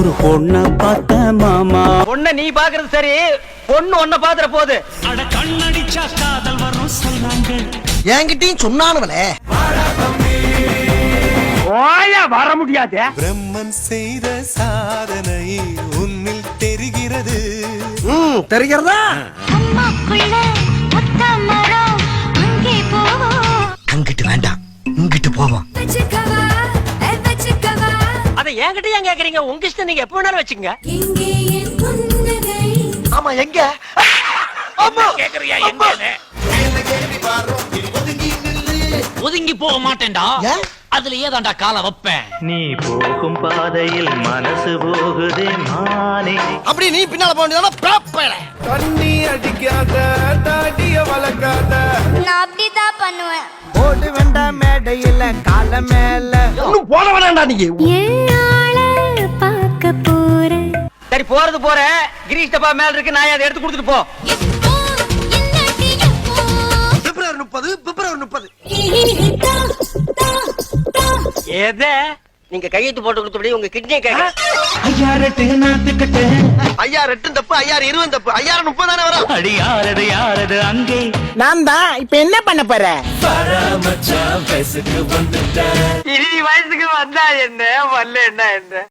ஒரு பொண்ண பார்த்த மாமா. பொண்ண நீ பாக்குறது சரி, பொண்ணு ஒன்ன பாத்துற போது. அட கண்ணடிச்சா காதல் வரும் சொன்னாங்க. என்கிட்டயும் சொன்னானுவலே. ஓயா வர முடியாது. பிரம்மன் செய்த சாதனை உன்னில் தெரிகிறது. தெரிகிறதா? அங்கிட்டு வேண்டாம், இங்கிட்டு போவோம். அத என்கிட்ட ஏன் கேக்குறீங்க? உங்க இஷ்டம், நீங்க எப்ப வேணாலும் வச்சுங்க. ஆமா, எங்க? அம்மா கேக்குறியா எங்கன்னு? ஒதுங்கி போக மாட்டேன்டா. அதுல ஏதாண்டா கால வைப்பேன். நீ போகும் பாதையில் மனசு போகுதே மானே. அப்படி நீ பின்னால போக தண்ணி அடிக்காத, தாடிய வளர்க்காத. நான் அப்படிதான் பண்ணுவேன். ஓடு வேண்டா மேடையில கால மேல. ஒண்ணும் போட வேண்டாம்டா நீ. பார்க்க போறேன். சரி, போறது போற. கிரீஷ் டப்பா மேல இருக்கு, நான் அதை எடுத்து கொடுத்துட்டு போ. பிப்ரவரி 30, பிப்ரவரி 30. எத நீங்க கையெழுத்து போட்டு கொடுத்தபடி உங்க கிட்னியை கேட்க. ஐயா ரெட்டு நாத்துக்கட்டு. ஐயா ரெட்டும் தப்பு, ஐயா 20 தப்பு, ஐயா 30 தானே வரும். அடி யாரது யாரது அங்கே. நான் தான். இப்ப என்ன பண்ண போற? பராமச்சா வயசுக்கு வந்துட்ட. இனி வயசுக்கு வந்தா என்ன, வரல என்ன என்ன.